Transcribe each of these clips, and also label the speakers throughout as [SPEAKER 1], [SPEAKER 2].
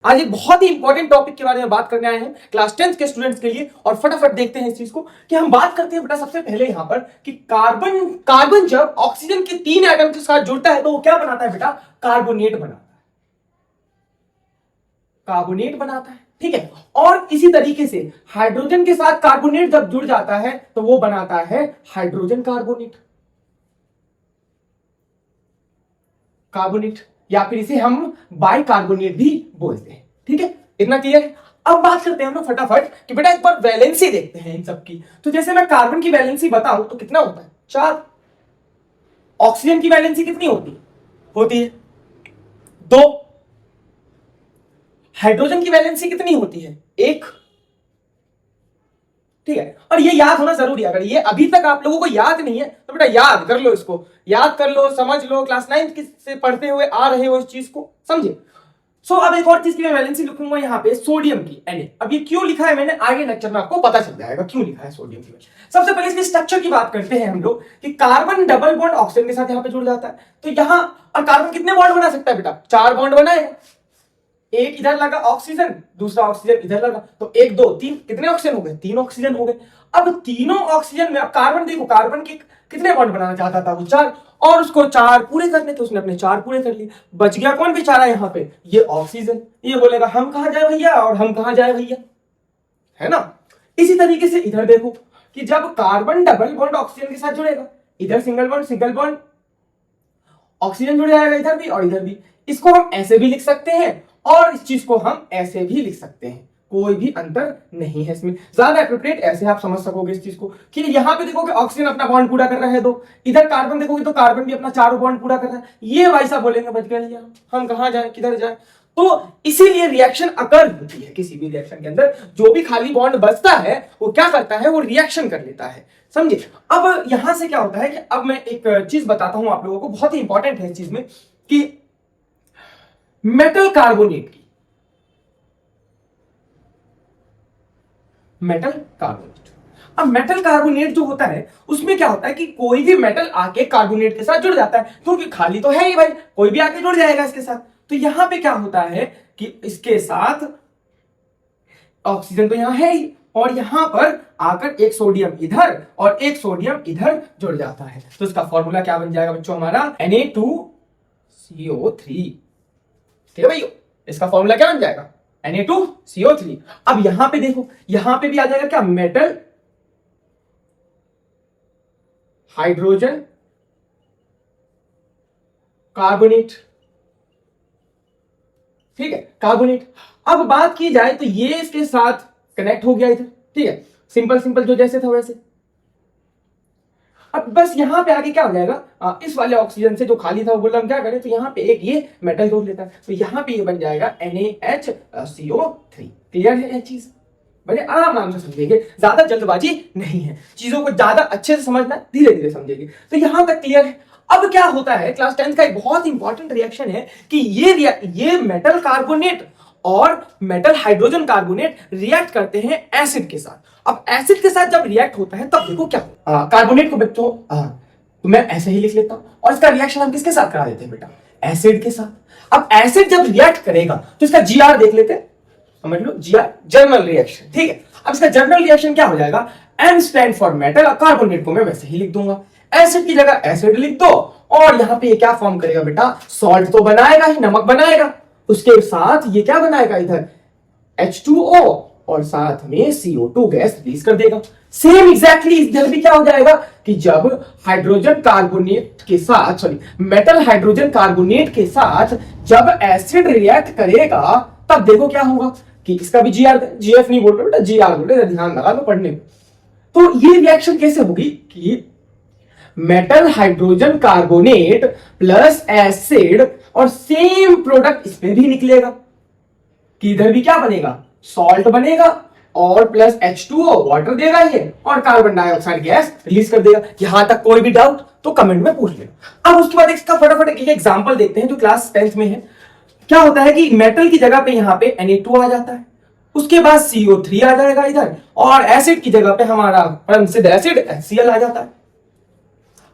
[SPEAKER 1] आज एक बहुत ही इंपॉर्टेंट टॉपिक के बारे में बात करने आए हैं क्लास 10th के स्टूडेंट्स के लिए। और फटाफट देखते हैं इस चीज को कि हम बात करते हैं बेटा सबसे पहले यहां पर कि कार्बन जब ऑक्सीजन के 3 एटम के साथ जुड़ता है तो वो क्या बनाता है बेटा? कार्बोनेट बनाता है। कार्बोनेट बनाता है, ठीक है। और इसी तरीके से हाइड्रोजन के साथ कार्बोनेट जब जुड़ जाता है तो वो बनाता है हाइड्रोजन कार्बोनेट, या फिर इसे हम बाइकार्बोनेट भी बोलते हैं, ठीक है। इतना क्लियर है। अब बात करते हैं हम लोग फटाफट कि बेटा एक बार वैलेंसी देखते हैं इन सब की। तो जैसे मैं कार्बन की वैलेंसी बताऊं तो कितना होता है? 4। ऑक्सीजन की वैलेंसी कितनी होती है 2। हाइड्रोजन की वैलेंसी कितनी होती है? 1, ठीक है। और ये याद होना जरूरी है। अगर ये अभी तक आप लोगों को याद नहीं है तो बेटा याद कर लो, इसको याद कर लो, समझ लो। क्लास 9 से पढ़ते हुए आ रहे हो इस चीज को, समझे। अब एक और चीज की मैं वैलेंसी लिखूंगा यहाँ पे, सोडियम की Na। अब ये क्यों लिखा है मैंने, आगे लेक्चर में आपको पता चल जाएगा क्यों लिखा है सोडियम की। सबसे पहले इसके स्ट्रक्चर की बात करते हैं हम लोग कि कार्बन डबल बॉन्ड ऑक्सीजन के साथ यहाँ पे जुड़ जाता है। तो यहाँ और कार्बन कितने बॉन्ड बना सकता है बेटा? 4 बॉन्ड बनाएगा। एक इधर लगा ऑक्सीजन, दूसरा ऑक्सीजन इधर लगा, तो 1 2 3 कितने ऑक्सीजन हो गए? 3 ऑक्सीजन हो गए। अब तीनों ऑक्सीजन में अब कार्बन देखो, कार्बन के कितने बॉन्ड बनाना चाहता था वो? 4, और उसको 4 पूरे करने थे, उसने अपने 4 पूरे कर लिए। बच गया कौन बेचारा यहाँ पे? ये ऑक्सीजन। ये बोलेगा हम कहां जाए भैया और हम कहां जाए भैया, है ना। इसी तरीके से इधर देखो कि जब कार्बन डबल बॉन्ड ऑक्सीजन के साथ जुड़ेगा, इधर सिंगल बॉन्ड ऑक्सीजन जुड़ जाएगा इधर भी और इधर भी। इसको हम ऐसे भी लिख सकते हैं और इस चीज को हम ऐसे भी लिख सकते हैं, कोई भी अंतर नहीं है इसमें। ज्यादा एप्रोप्रिएट ऐसे आप समझ सकोगे इस चीज को कि यहाँ पे देखोगे ऑक्सीजन अपना बॉन्ड पूरा कर रहा है 2, इधर कार्बन देखोगे तो कार्बन भी अपना 4 बॉन्ड पूरा कर रहा है। ये भाई साहब बोलेंगे बच गया, हम कहां जाए किधर जाए। तो इसीलिए रिएक्शन अकर होती है। किसी भी रिएक्शन के अंदर जो भी खाली बॉन्ड बचता है वो क्या करता है? वो रिएक्शन कर लेता है, समझे। अब यहां से क्या होता है कि अब मैं एक चीज बताता हूं आप लोगों को, बहुत ही इंपॉर्टेंट है इस चीज में कि मेटल कार्बोनेट अब मेटल कार्बोनेट जो होता है उसमें क्या होता है कि कोई भी मेटल आके कार्बोनेट के साथ जुड़ जाता है, क्योंकि खाली तो है ही भाई, कोई भी आके जुड़ जाएगा इसके साथ। तो यहां पे क्या होता है कि इसके साथ ऑक्सीजन तो यहां है ही, और यहां पर आकर एक सोडियम इधर और एक सोडियम इधर जुड़ जाता है। तो इसका फॉर्मूला क्या बन जाएगा बच्चों? हमारा Na2CO3, ठीक है भाई। इसका फॉर्मूला क्या बन जाएगा? Na2CO3। अब यहां पे देखो, यहां पे भी आ जाएगा क्या? मेटल हाइड्रोजन कार्बोनेट, ठीक है, कार्बोनेट। अब बात की जाए तो ये इसके साथ कनेक्ट हो गया इधर, ठीक है, सिंपल जो जैसे था वैसे। अब बस यहां पे आगे क्या हो जाएगा? इस वाले ऑक्सीजन से जो खाली था वो बोला हम क्या करें, तो यहां पे एक ये मेटल जोड़ लेता है, तो यहां पे ये बन जाएगा NaHCO3। क्लियर है ये चीज? बड़े आराम से समझेंगे, ज्यादा जल्दबाजी नहीं है, चीजों को ज्यादा अच्छे से समझना, धीरे धीरे समझेंगे। तो यहां तक क्लियर है। अब क्या होता है, क्लास 10 का एक बहुत इंपॉर्टेंट रिएक्शन है कि ये मेटल कार्बोनेट और मेटल हाइड्रोजन कार्बोनेट रिएक्ट करते हैं एसिड के साथ। अब एसिड के साथ जब रिएक्ट होता है तब देखो क्या कार्बोनेट को बच्चों तो मैं ऐसे ही लिख लेता हूं, और इसका रिएक्शन हम किसके साथ करा देते हैं बेटा? एसिड के साथ। अब एसिड जब रिएक्ट करेगा तो इसका जीआर देख लेते हैं, समझ लो, जीआर जर्नल रिएक्शन, ठीक है। अब इसका जर्नल रिएक्शन क्या हो जाएगा? M स्टैंड फॉर मेटल, और कार्बोनेट को मैं वैसे ही लिख दूंगा, एसिड की जगह एसिड लिख दो। और यहां पे ये क्या फॉर्म करेगा बेटा? सॉल्ट तो बनाएगा ही, नमक बनाएगा, उसके साथ ये क्या बनाएगा? इधर H2O, और साथ में CO2 गैस रिलीज कर देगा। सेम एग्जैक्टली इधर भी क्या हो जाएगा कि जब हाइड्रोजन कार्बोनेट के साथ, सॉरी, मेटल हाइड्रोजन कार्बोनेट के साथ जब एसिड रिएक्ट करेगा तब देखो क्या होगा कि इसका भी GF नहीं बोल रहा बेटा, GR बोल रहे, ध्यान लगा लो पढ़ने में। तो ये रिएक्शन कैसे होगी कि metal hydrogen carbonate plus acid, और सेम प्रोडक्ट इसमें भी निकलेगा कि इधर भी क्या बनेगा? सॉल्ट बनेगा, और प्लस H2O वाटर देगा ये, और कार्बन डाइऑक्साइड गैस रिलीज कर देगा। यहां तक कोई भी डाउट तो कमेंट में पूछ लेना। अब उसके बाद इसका फटाफट एक एग्जांपल देखते हैं जो क्लास 10th में है। क्या होता है कि मेटल की जगह पे यहां पे Na2 आ जाता है, उसके बाद CO3 आ जाएगा इधर, और एसिड की जगह पे हमारा परम सिद्ध एसिड HCl आ जाता है।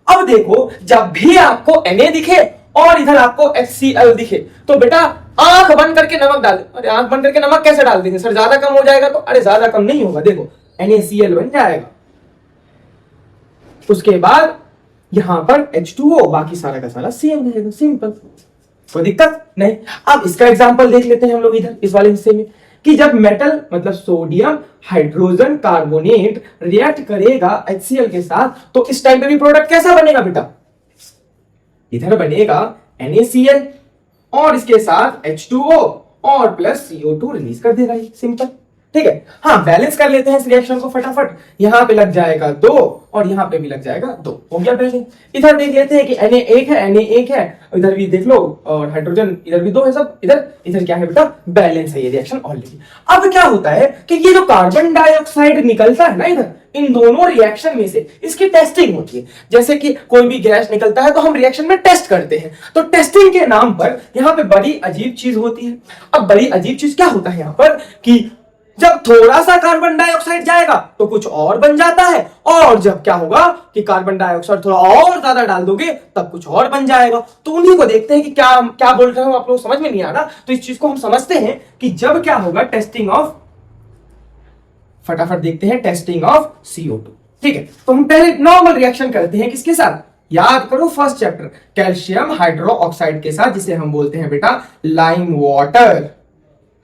[SPEAKER 1] अब देखो, जब भी आपको Na दिखे और इधर आपको HCl दिखे तो बेटा आंख बंद करके नमक डाल दे। अरे आंख बंद करके नमक कैसे डाल देंगे सर, ज्यादा कम हो जाएगा तो। अरे ज्यादा कम नहीं होगा, देखो NaCl बन जाएगा। उसके बाद यहां पर H2O, बाकी सारा का सारा सेम रहेगा, सिंपल, कोई दिक्कत नहीं। अब इसका एग्जांपल देख लेते हैं हम लोग इधर इस वाले हिस्से में, कि जब मेटल मतलब सोडियम हाइड्रोजन कार्बोनेट रिएक्ट करेगा HCl के साथ तो इस टाइम पे भी प्रोडक्ट कैसा बनेगा बेटा, इधर बनेगा NaCl और इसके साथ H2O और प्लस CO2 रिलीज कर देगा, सिंपल, ठीक है। हाँ, बैलेंस कर लेते हैं इस रिएक्शन को फटाफट। यहां पे लग जाएगा 2 और यहां पे भी लग जाएगा 2, हो गया बैलेंस। इधर देख लेते हैं कि Na1 है, इधर भी देख लो, और हाइड्रोजन इधर भी 2 है सब, इधर क्या है बेटा, बैलेंस है ये रिएक्शन ऑलरेडी। अब क्या होता है कि ये जो कार्बन डाइऑक्साइड निकलता है ना इधर, इन दोनों रिएक्शन में से इसकी टेस्टिंग होती है। जैसे कि कोई भी गैस निकलता है तो हम रिएक्शन में टेस्ट करते हैं, तो टेस्टिंग के नाम पर यहां पे बड़ी अजीब चीज होती है। अब बड़ी अजीब चीज क्या होता है यहां पर, कि जब थोड़ा सा कार्बन डाइऑक्साइड जाएगा तो कुछ और बन जाता है, और जब क्या होगा कि कार्बन डाइऑक्साइड थोड़ा और ज्यादा डाल दोगे तब कुछ और बन जाएगा। तो उन्हीं को देखते हैं कि क्या क्या बोल रहे हो आप लोग, समझ में नहीं आ रहा तो इस चीज को हम समझते हैं कि जब क्या होगा टेस्टिंग ऑफ, फटाफट देखते हैं टेस्टिंग ऑफ CO2, ठीक है। तो हम पहले नॉर्मल रिएक्शन करते हैं किसके साथ, याद करो फर्स्ट चैप्टर, कैल्शियम हाइड्रोक्साइड के साथ, जिसे हम बोलते हैं बेटा लाइम वाटर।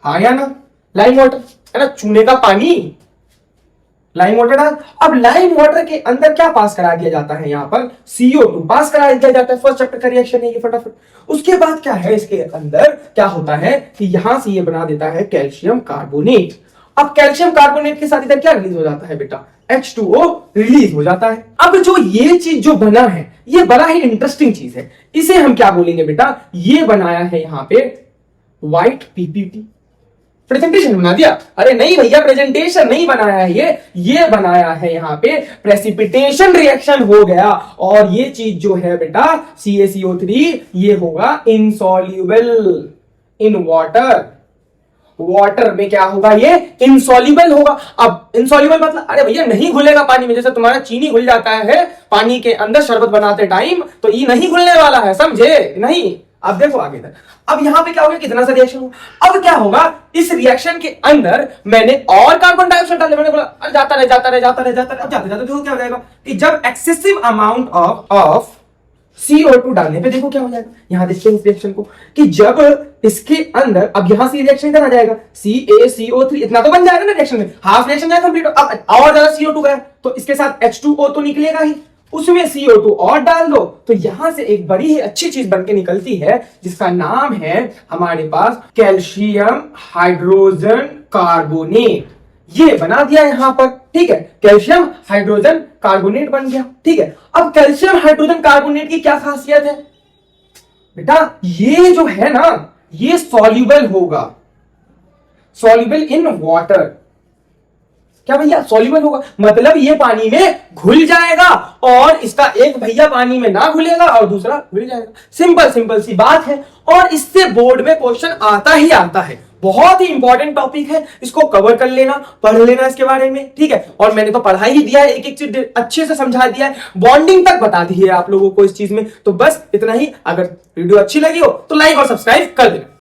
[SPEAKER 1] हाँ या ना, लाइम वाटर है ना, चूने का पानी, लाइम वाटर डाल। अब लाइम वाटर के अंदर क्या पास करा दिया जाता है, यहां पर CO2 पास करा दिया जाता है। फर्स्ट चैप्टर का रिएक्शन है ये, फटाफट। उसके बाद क्या है, इसके अंदर क्या होता है कि यहां से ये बना देता है कैल्शियम कार्बोनेट। अब कैल्शियम कार्बोनेट के साथ इधर क्या रिलीज हो जाता है बेटा, H2O रिलीज हो जाता है। अब जो ये चीज जो बना है ये बड़ा ही इंटरेस्टिंग चीज है, इसे हम क्या बोलेंगे बेटा, ये बनाया है यहां पे व्हाइट PPT। प्रेजेंटेशन बना दिया, अरे नहीं भैया प्रेजेंटेशन नहीं बनाया है, ये बनाया है यहां पे प्रेसिपिटेशन रिएक्शन हो गया। और ये चीज जो है बेटा CaCO3 ये होगा इनसॉल्युबल इन वाटर। वाटर में क्या होगा, ये इनसॉल्युबल होगा। अब इनसॉल्युबल मतलब अरे भैया नहीं घुलेगा पानी में, जैसे तुम्हारा चीनी घुल जाता है पानी के अंदर शरबत बनाते टाइम, तो ये नहीं घुलने वाला है, समझे नहीं। अब देखो आगे तक, अब यहां पे क्या हो गया, कितना सा रिएक्शन हुआ। अब क्या होगा, इस रिएक्शन के अंदर मैंने और कार्बन डाइऑक्साइड डाल दिया, मैंने बोला अरे जाता रहे जाता रहे जाता रहे जाता रहे, अब जाते जाते देखो क्या हो जाएगा कि जब एक्सेसिव अमाउंट ऑफ CO2 डालने पे देखो क्या हो जाएगा। यहां देखते हैं इस रिएक्शन को कि जब इसके अंदर, अब यहां से रिएक्शन इधर आ जाएगा, CaCO3 इतना तो बन जाएगा ना रिएक्शन में, हाफ रिएक्शन जाएगा कंप्लीट। अब और ज्यादा CO2 गया तो इसके साथ H2O तो निकलेगा ही, उसमें CO2 और डाल दो, तो यहां से एक बड़ी ही अच्छी चीज बनके निकलती है जिसका नाम है हमारे पास कैल्शियम हाइड्रोजन कार्बोनेट। ये बना दिया यहां पर, ठीक है, कैल्शियम हाइड्रोजन कार्बोनेट बन गया, ठीक है। अब कैल्शियम हाइड्रोजन कार्बोनेट की क्या खासियत है बेटा, ये जो है ना ये सॉल्युबल होगा, सॉल्युबल इन वाटर। क्या भैया सॉल्युबल होगा मतलब ये पानी में घुल जाएगा, और इसका एक भैया पानी में ना घुलेगा और दूसरा घुल जाएगा। सिंपल सिंपल सी बात है, और इससे बोर्ड में क्वेश्चन आता ही आता है। बहुत ही इंपॉर्टेंट टॉपिक है, इसको कवर कर लेना, पढ़ लेना इसके बारे में, ठीक है। और मैंने तो पढ़ा ही दिया है, एक एक चीज अच्छे से समझा दिया है, बॉन्डिंग तक बता दी है आप लोगों को इस चीज में। तो बस इतना ही, अगर वीडियो अच्छी लगी हो तो लाइक और सब्सक्राइब कर देना।